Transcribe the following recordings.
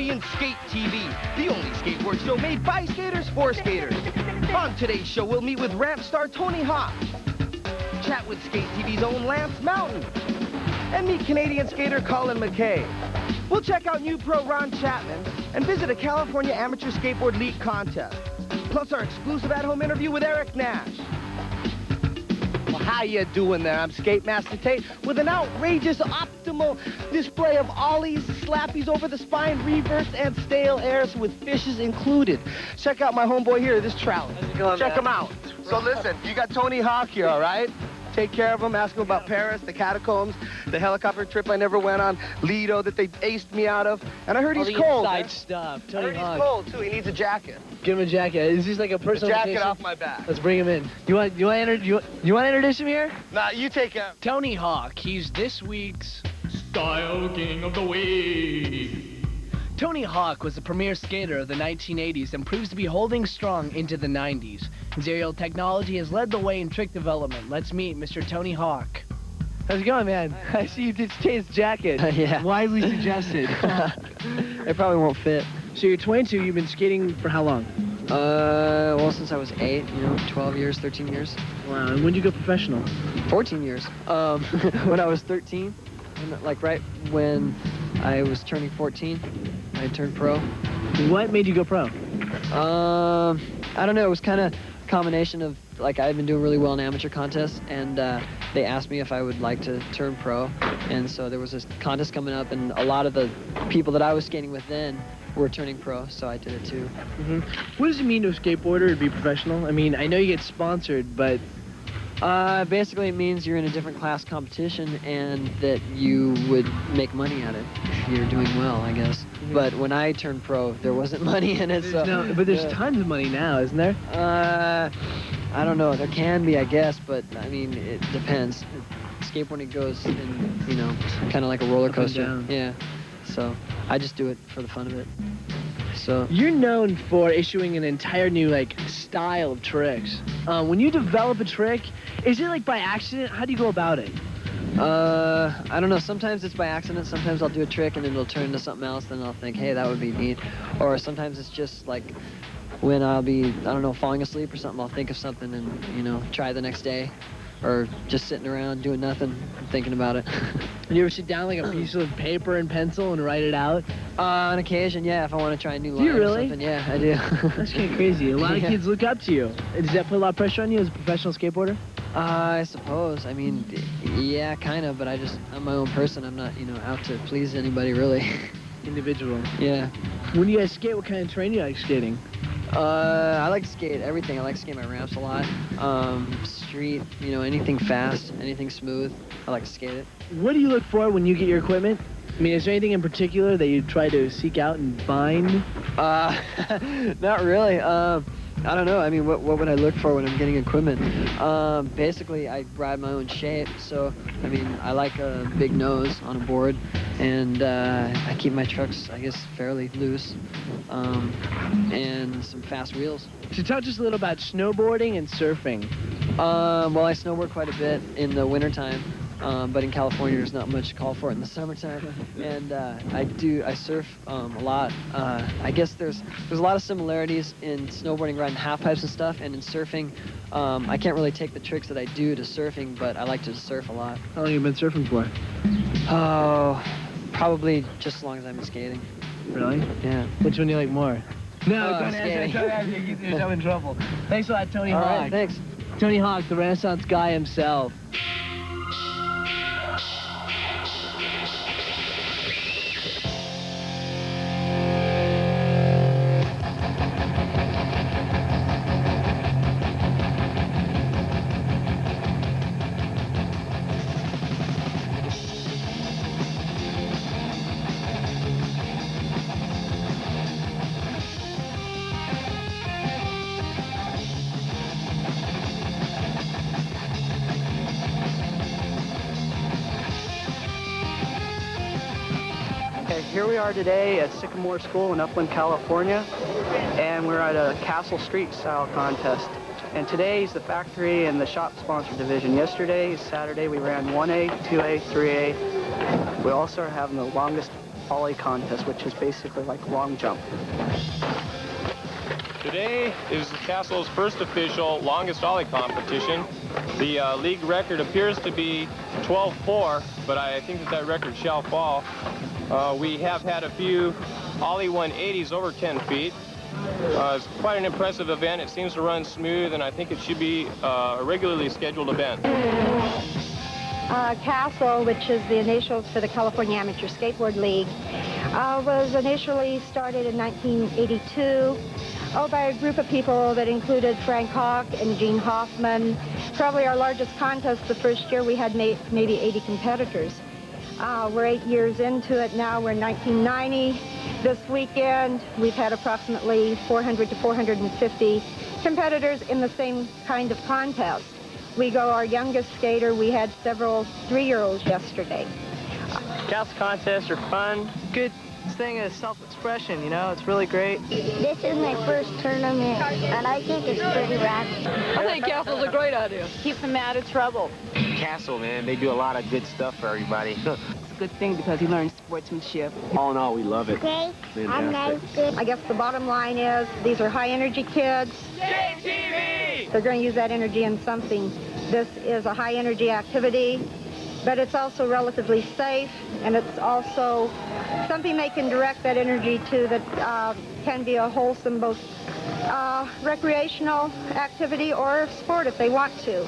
Canadian SK8 TV, the only skateboard show made by skaters for skaters. On today's show, we'll meet with ramp star Tony Hawk, chat with SK8 TV's own Lance Mountain, and meet Canadian skater Colin McKay. We'll check out new pro Ron Chapman and visit a California Amateur Skateboard League contest. Plus our exclusive at-home interview with Eric Nash. Well, how you doing there? I'm Skate Master Tate with an outrageous optimal display of ollies, slappies over the spine, reverse, and stale airs with fishes included. Check out my homeboy here, this trout. Check him out. So listen, you got Tony Hawk here, all right? Take care of him, ask him about Paris, the catacombs, the helicopter trip I never went on, Lido that they aced me out of, and I heard he's cold. Inside stuff. Tony I heard Hawk. he's cold too. He needs a jacket. Give him a jacket. Is this like a personal jacket vacation? off my back. Let's bring him in. You want to introduce him here? Nah, you take him. Tony Hawk. He's this week's Style King of the Week. Tony Hawk was the premier skater of the 1980s and proves to be holding strong into the 90s. His aerial technology has led the way in trick development. Let's meet Mr. Tony Hawk. How's it going, man? I see you just changed the jacket. Yeah. Wisely suggested. It probably won't fit. So you're 22, you've been skating for how long? Well, since I was 8, 12 years, 13 years. Wow, and when did you go professional? 14 years. When I was 13, like right when I was turning 14, I turned pro. What made you go pro? I don't know, it was kind of a combination of, like, I had been doing really well in amateur contests, and they asked me if I would like to turn pro, and so there was this contest coming up, and a lot of the people that I was skating with then were turning pro, so I did it too. Mm-hmm. What does it mean to a skateboarder to be professional? I mean, I know you get sponsored, but... Basically it means you're in a different class competition and that you would make money at it if you're doing well, I guess. Mm-hmm. But when I turned pro, there wasn't money in it, so... But there's tons of money now, isn't there? I don't know. There can be, I guess, but, I mean, it depends. Skateboarding goes in, kind of like a roller coaster. Up and down. Yeah. So I just do it for the fun of it. So you're known for issuing an entire new style of tricks. When you develop a trick, is it like by accident? How do you go about it? I don't know. Sometimes it's by accident. Sometimes I'll do a trick and then it'll turn into something else. Then I'll think, hey, that would be neat. Or sometimes it's just like when I'll be, I don't know, falling asleep or something. I'll think of something and try the next day. Or just sitting around doing nothing, thinking about it. And you ever sit down like a piece of paper and pencil and write it out? On occasion, yeah, if I want to try a new line. Do you really? Or something. Yeah, I do. That's kind of crazy. A lot of kids look up to you. Does that put a lot of pressure on you as a professional skateboarder? I suppose. I mean, yeah, kind of, but I'm my own person. I'm not, out to please anybody, really. Individual. Yeah. When you guys skate, what kind of terrain do you like skating? I like to skate everything. I like to skate my ramps a lot. Street, anything fast, anything smooth. I like to skate it. What do you look for when you get your equipment? I mean, is there anything in particular that you try to seek out and find? Not really. I don't know. I mean, what would I look for when I'm getting equipment? Basically, I ride my own shape. So, I mean, I like a big nose on a board. And I keep my trucks, I guess, fairly loose. And some fast wheels. So talk just a little about snowboarding and surfing. Well, I snowboard quite a bit in the wintertime. But in California, there's not much to call for it in the summertime. And I surf a lot. I guess there's a lot of similarities in snowboarding, riding half pipes and stuff, and in surfing. I can't really take the tricks that I do to surfing, but I like to surf a lot. How long have you been surfing for? Oh, probably just as long as I've been skating. Really? Yeah. Which one do you like more? No, don't skating. answer. You get yourself in trouble. Thanks a lot, Tony Hawk. All right, thanks. Tony Hawk, the Renaissance guy himself. Here we are today at Sycamore School in Upland, California, and we're at a Castle Street style contest. And today's the factory and the shop sponsor division. Yesterday, Saturday, we ran 1A, 2A, 3A. We also are having the longest ollie contest, which is basically like long jump. Today is the Castle's first official longest ollie competition. The league record appears to be 12.4, but I think that record shall fall. We have had a few ollie 180s over 10 feet. It's quite an impressive event. It seems to run smooth, and I think it should be a regularly scheduled event. CASTLE, which is the initials for the California Amateur Skateboard League, was initially started in 1982 by a group of people that included Frank Hawk and Gene Hoffman. Probably our largest contest the first year, we had maybe 80 competitors. We're 8 years into it now. We're in 1990. This weekend, we've had approximately 400 to 450 competitors in the same kind of contest. We go our youngest skater. We had several 3-year-olds yesterday. Castle contests are fun. Good thing is self-expression, you know, it's really great. This is my first tournament, and I think it's pretty rad. I think Castle's a great idea. Keep them out of trouble. Castle, man, they do a lot of good stuff for everybody. It's a good thing because he learns sportsmanship. All in all, we love it. Okay, I'm nice. I guess the bottom line is these are high-energy kids. SK8 TV! They're going to use that energy in something. This is a high-energy activity, but it's also relatively safe, and it's also something they can direct that energy to that can be a wholesome, both recreational activity or sport if they want to.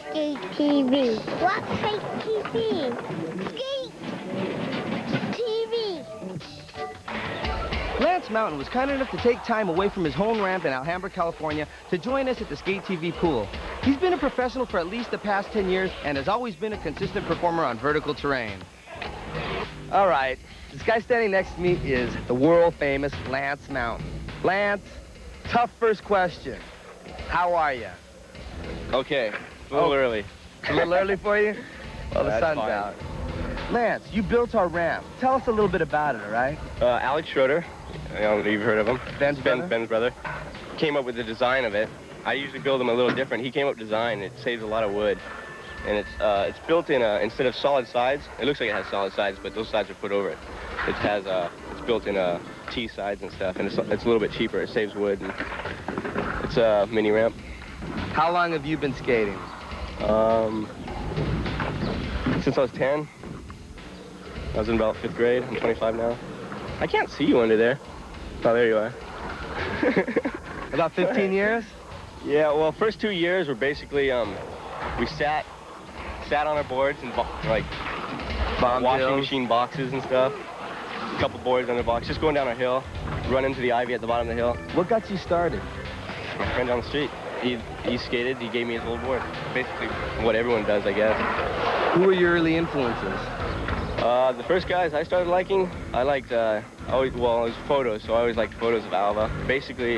Skate TV. What's Skate TV? Skate TV. Lance Mountain was kind enough to take time away from his home ramp in Alhambra, California to join us at the Skate TV pool. He's been a professional for at least the past 10 years and has always been a consistent performer on vertical terrain. All right, this guy standing next to me is the world-famous Lance Mountain. Lance, tough first question. How are you? Okay, a little early. A little early for you? Well, the That's sun's fine. out. Lance, you built our ramp. Tell us a little bit about it, all right? Alex Schroeder, I don't know if you've heard of him. Ben's brother? Ben's brother. Came up with the design of it. I usually build them a little different. He came up with design. It saves a lot of wood. And it's built in instead of solid sides, it looks like it has solid sides, but those sides are put over it. It has, it's built in T sides and stuff, and it's a little bit cheaper. It saves wood. And it's a mini ramp. How long have you been skating? Since I was 10. I was in about 5th grade. I'm 25 now. I can't see you under there. Oh, there you are. About 15 years? Yeah, well, first 2 years were basically, we sat on our boards and like washing machine boxes and stuff. A couple boards on the box, just going down a hill, run into the ivy at the bottom of the hill. What got you started? My friend down the street, he skated, he gave me his old board. Basically what everyone does, I guess. Who were your early influences? The first guys I started liking, I liked, it was photos, so I always liked photos of Alva. Basically,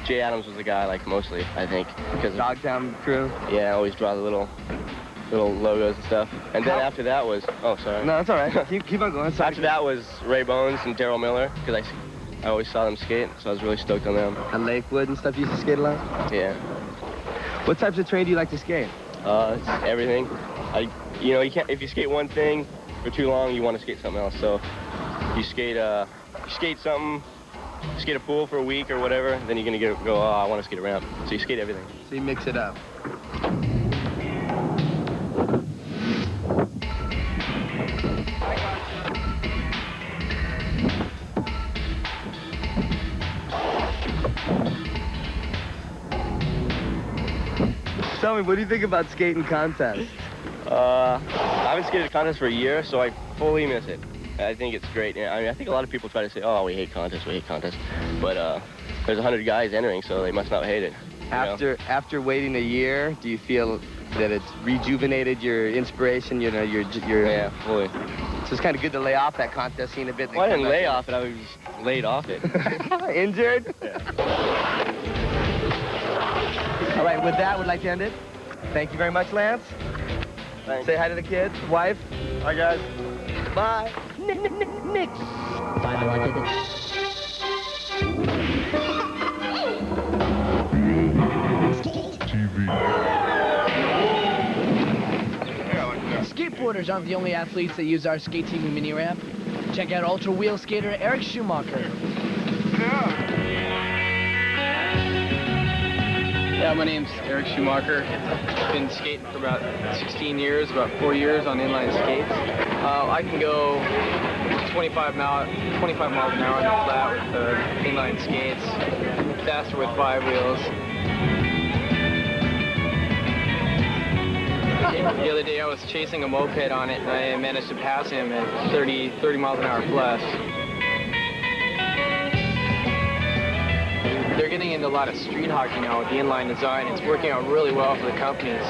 Jay Adams was the guy I liked mostly, I think. Because Dogtown crew? Yeah, I always draw the little logos and stuff. And then after that was, oh, sorry. No, that's all right. keep on going. Sorry. After that was Ray Bones and Daryl Miller, because I always saw them skate, so I was really stoked on them. At Lakewood and stuff, you used to skate a lot? Yeah. What types of terrain do you like to skate? It's everything. You can't, if you skate one thing for too long, you want to skate something else. So you skate something, skate a pool for a week or whatever, then you're gonna go, oh, I want to skate a ramp. So you skate everything. So you mix it up. Tell me, what do you think about skating contests? I haven't skated a contest for a year, so I fully miss it. I think it's great. I mean, I think a lot of people try to say, oh, we hate contests. But there's 100 guys entering, so they must not hate it. After waiting a year, do you feel that it's rejuvenated your inspiration, your Yeah, fully. So it's kind of good to lay off that contest scene a bit. Well, I didn't lay off it, I was laid off it. Injured? Yeah. All right, with that, we'd like to end it. Thank you very much, Lance. Thanks. Say hi to the kids, wife. Hi, guys. Bye. Nick. Skate skateboarders aren't the only athletes that use our Skate TV mini ramp. Check out ultra wheel skater Eric Schumacher. Yeah, my name's Eric Schumacher. Been skating for about 16 years, about 4 years on inline skates. I can go 25 miles an hour on the flat with inline skates, faster with 5 wheels. The other day I was chasing a moped on it and I managed to pass him at 30 miles an hour plus. They're getting into a lot of street hockey now with the inline design. It's working out really well for the companies,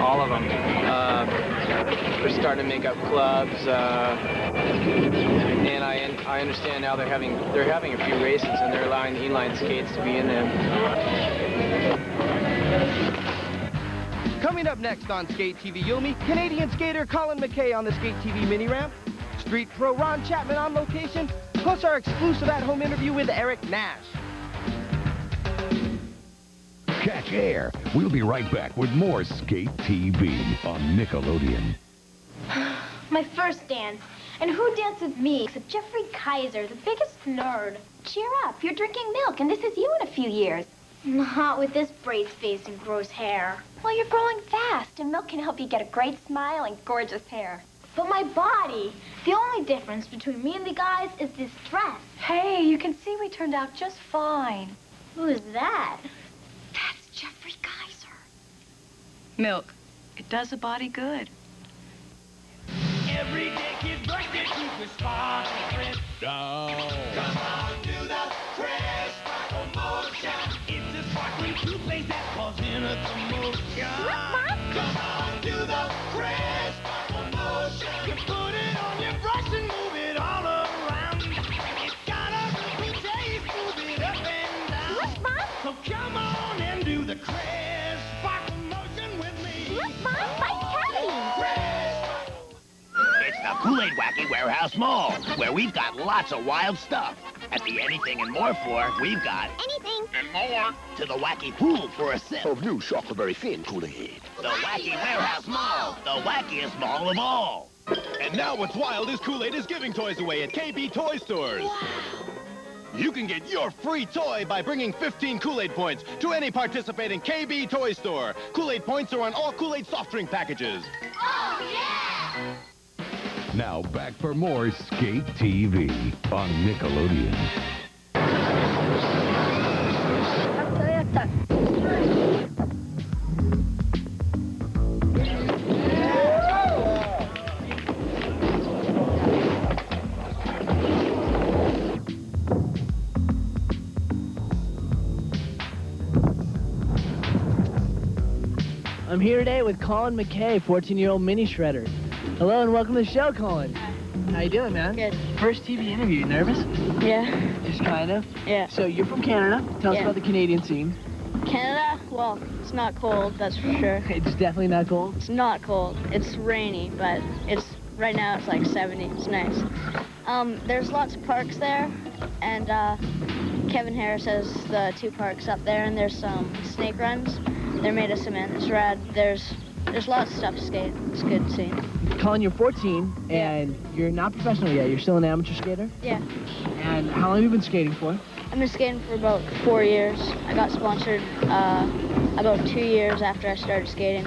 all of them. They're starting to make up clubs, and I understand now they're having a few races and they're allowing the inline skates to be in them. Coming up next on Skate TV, you'll meet Canadian skater Colin McKay on the Skate TV mini ramp, street pro Ron Chapman on location, plus our exclusive at-home interview with Eric Nash. Catch air. We'll be right back with more Skate TV on Nickelodeon. My first dance. And who danced with me except Jeffrey Kaiser, the biggest nerd? Cheer up. You're drinking milk, and this is you in a few years. Not with this braced face and gross hair. Well, you're growing fast, and milk can help you get a great smile and gorgeous hair. But my body, the only difference between me and the guys is this dress. Hey, you can see we turned out just fine. Who is that? That's Jeffrey Kaiser. Milk. It does a body good. Every day kids brush their teeth with sparkling down. Come on, do the fresh sparkle motion. It's a sparkling toothpaste that causes a commotion. Come on, do the fresh sparkle motion. You put it on your brush and move it all around. It's got a good taste, move it up and down. Look, Mom. So come on and do the fresh sparkle motion with me. Look, Mom, my caddy. It's the Kool-Aid Wacky Warehouse Mall, where we've got lots of wild stuff. At the anything and more floor, we've got Anything. and more to the wacky pool for a sip. Of new chocolate thin Kool-Aid. The Wacky Warehouse Mall, the wackiest mall of all. And now what's wild is Kool-Aid is giving toys away at KB Toy Stores. Wow. You can get your free toy by bringing 15 Kool-Aid points to any participating KB Toy Store. Kool-Aid points are on all Kool-Aid soft drink packages. Oh, yeah! Now back for more Skate TV on Nickelodeon. I'm here today with Colin McKay, 14-year-old mini shredder. Hello and welcome to the show, Colin. How you doing, man? Good. First TV interview. You nervous? Yeah. Just kind of? Yeah. So you're from Canada. Tell us about the Canadian scene. Canada? Well, it's not cold, that's for sure. It's definitely not cold? It's not cold. It's rainy, but right now it's like 70. It's nice. There's lots of parks there, and Kevin Harris has the 2 parks up there, and there's some snake runs. They're made of cement. It's rad. There's lots of stuff to skate. It's a good scene. Colin, you're 14, and you're not professional yet. You're still an amateur skater? Yeah. And how long have you been skating for? I've been skating for about 4 years. I got sponsored about 2 years after I started skating.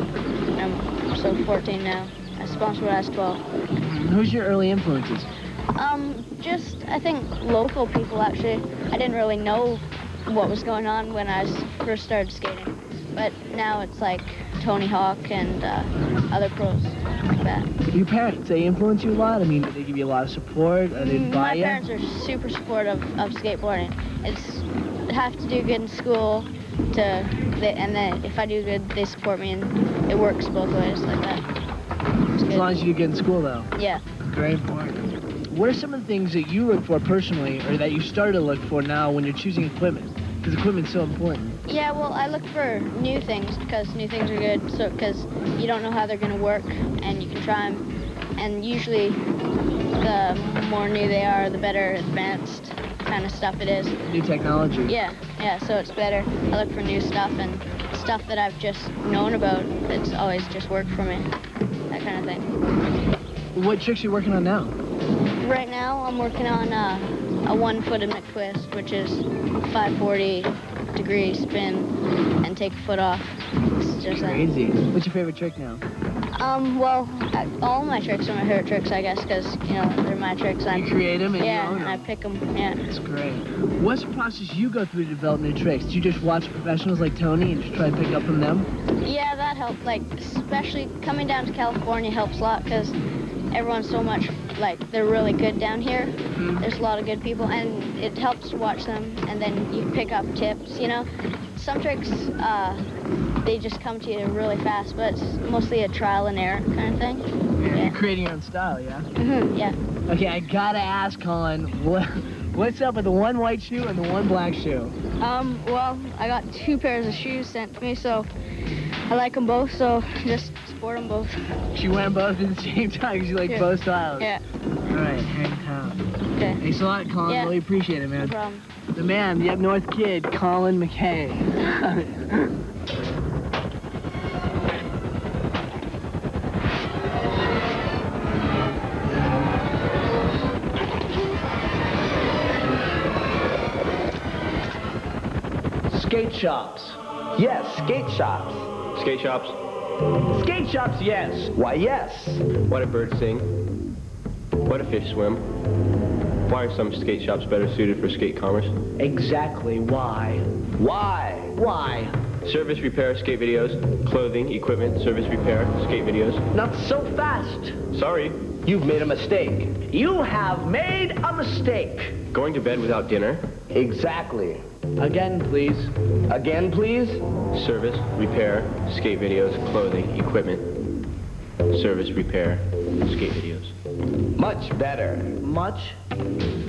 I'm so 14 now. I sponsored when I was 12. Who's your early influences? Just, I think, local people, actually. I didn't really know what was going on when I first started skating. But now it's like Tony Hawk and other pros like that. Your parents, they influence you a lot? I mean, do they give you a lot of support? Are they buy you? My parents are super supportive of skateboarding. I have to do good in school, and then if I do good, they support me, and it works both ways like that. As long as you do good in school, though? Yeah. Very important. What are some of the things that you look for personally, or that you started to look for now when you're choosing equipment? Because equipment's so important. Yeah, well, I look for new things because new things are good. So, because you don't know how they're going to work, and you can try them. And usually, the more new they are, the better advanced kind of stuff it is. New technology. Yeah, so it's better. I look for new stuff and stuff that I've just known about. It's always just worked for me. that kind of thing. What tricks are you working on now? Right now, I'm working on a one-footed McTwist, which is 540-degree spin and take a foot off. It's just Crazy. What's your favorite trick now? Well, all my tricks are my favorite tricks, I guess, because, you know, they're my tricks. You create them and you own them. I pick them, yeah. That's great. What's the process you go through to develop new tricks? Do you just watch professionals like Tony and just try to pick up from them? Yeah, that helped. Like, especially coming down to California helps a lot, because everyone's so much, like, they're really good down here. Mm-hmm. There's a lot of good people, and it helps to watch them, and then you pick up tips, you know? Some tricks, they just come to you really fast, but it's mostly a trial and error kind of thing. Yeah. You're creating your own style, yeah? Mm-hmm, yeah. Okay, I gotta ask, Colin, what's up with the one white shoe and the one black shoe? Well, I got 2 pairs of shoes sent to me, so I like them both, so just sport them both. You wear them both at the same time because you like both styles? Yeah. All right, hang tight. Okay. Thanks a lot, Colin. Yeah. Really appreciate it, man. No problem. The man, the up-north kid, Colin McKay. Skate shops. Yes, skate shops. Skate shops? Skate shops, yes. Why, yes. Why do birds sing? Why do fish swim? Why are some skate shops better suited for skate commerce? Exactly why. Why? Why? Service, repair, skate videos, clothing, equipment, service, repair, skate videos. Not so fast. Sorry. You've made a mistake. You have made a mistake. Going to bed without dinner? Exactly. Again, please. Again, please? Service, repair, skate videos, clothing, equipment, service, repair, skate videos. Much better. Much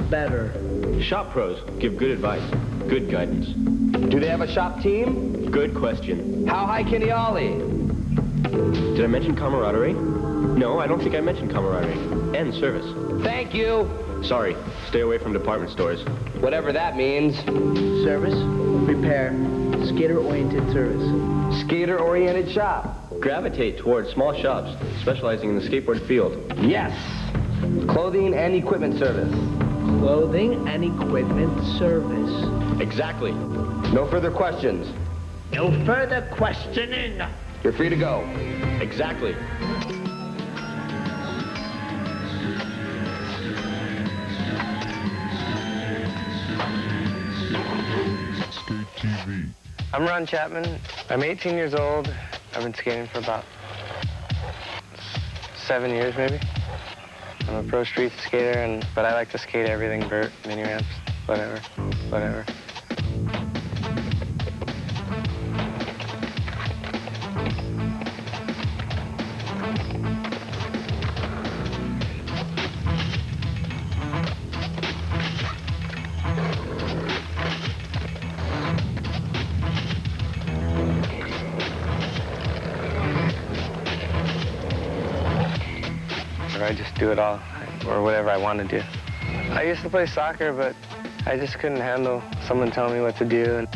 better. Shop pros give good advice, good guidance. Do they have a shop team? Good question. How high can he ollie? Did I mention camaraderie? No, I don't think I mentioned camaraderie. And service. Thank you. Sorry, stay away from department stores. Whatever that means. Service, repair, skater-oriented service. Skater-oriented shop. Gravitate towards small shops specializing in the skateboard field. Yes. Clothing and equipment service. Clothing and equipment service. Exactly. No further questions. No further questioning. You're free to go. Exactly. Skate TV. I'm Ron Chapman. I'm 18 years old. I've been skating for about 7 years, maybe. I'm a pro street skater, but I like to skate everything, vert, mini ramps, whatever. I just do it all, or whatever I want to do. I used to play soccer, but I just couldn't handle someone telling me what to do.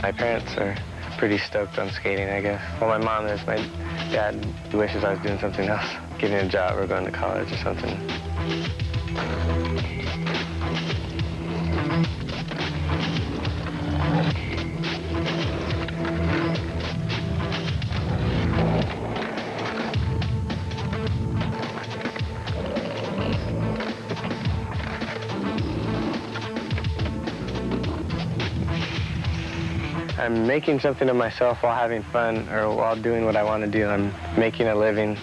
My parents are pretty stoked on skating, I guess. Well, my mom is. My dad wishes I was doing something else, getting a job or going to college or something. I'm making something of myself while having fun or while doing what I want to do. I'm making a living.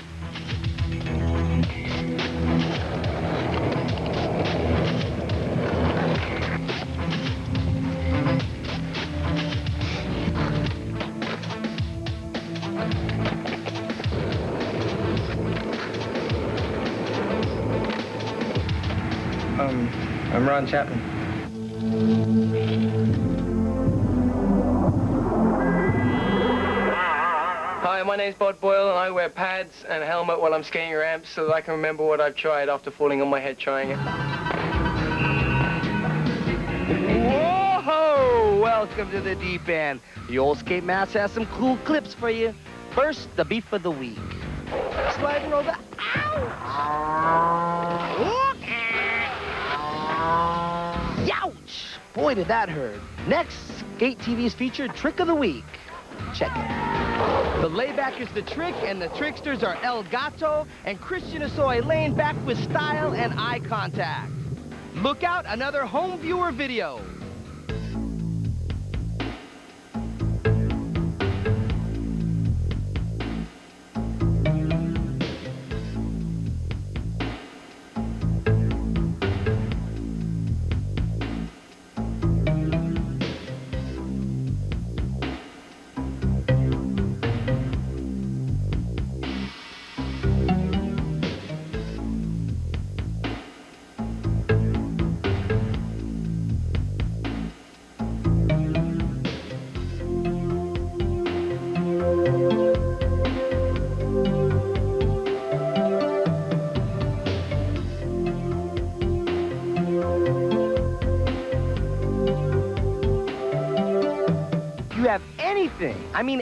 I'm Ron Chapman. Hi, my name's Bod Boyle, and I wear pads and a helmet while I'm skating ramps so that I can remember what I've tried after falling on my head trying it. Whoa! Welcome welcome to the deep end. The old skate master has some cool clips for you. First, the beef of the week. Slide and roll the... Ow! Youch! Boy, did that hurt. Next, Skate TV's featured trick of the week. Check it. The layback is the trick, and the tricksters are El Gato and Christian Asoy laying back with style and eye contact. Look out, another home viewer video.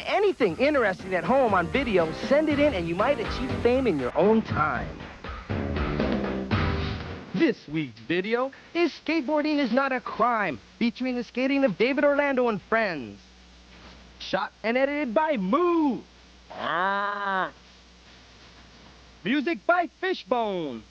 Anything interesting at home on video, send it in and you might achieve fame in your own time. This week's video is Skateboarding is Not a Crime, featuring the skating of David Orlando and friends. Shot and edited by Moo. Music by Fishbone.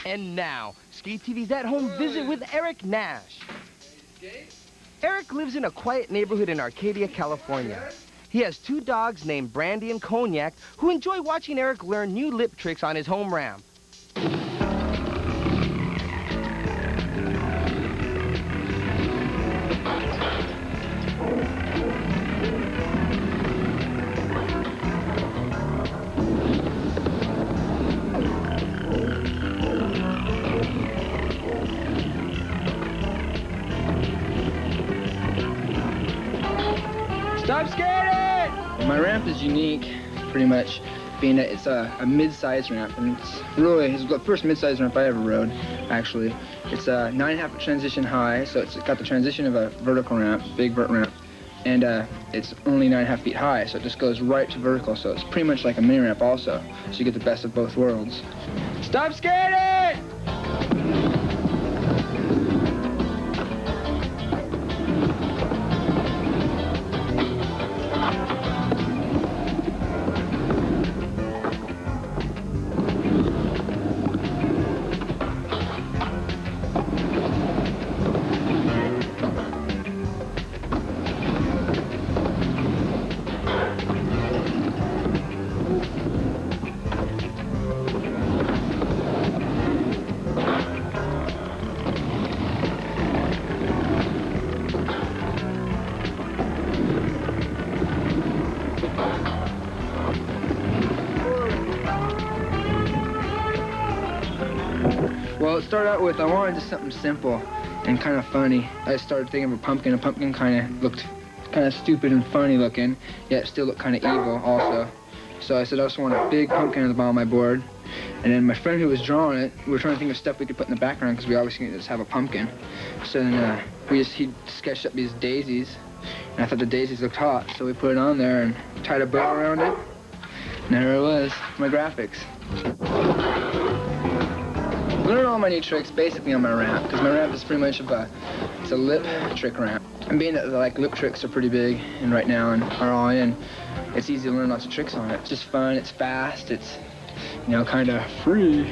And now, Skate TV's at-home visit with Eric Nash. Eric lives in a quiet neighborhood in Arcadia, California. He has 2 dogs named Brandy and Cognac who enjoy watching Eric learn new lip tricks on his home ramp. Stop skating! My ramp is unique, pretty much, being that it's a mid-size ramp, and it's the first mid-size ramp I ever rode, actually. It's a 9.5 transition high, so it's got the transition of a vertical ramp, big vert ramp, and it's only 9.5 feet high, so it just goes right to vertical, so it's pretty much like a mini ramp also, so you get the best of both worlds. Stop skating! Well, it started out with I wanted just something simple and kind of funny. I started thinking of a pumpkin. A pumpkin kind of looked kind of stupid and funny looking, yet still looked kind of evil also. So I said I just want a big pumpkin on the bottom of my board. And then my friend who was drawing it, we were trying to think of stuff we could put in the background because we obviously just have a pumpkin. So then he sketched up these daisies, and I thought the daisies looked hot, so we put it on there and tied a bow around it. And there it was, my graphics. I learned all my new tricks basically on my ramp, because my ramp is pretty much it's a lip trick ramp. And being that lip tricks are pretty big and right now and are all in, it's easy to learn lots of tricks on it. It's just fun, it's fast, it's, kind of free.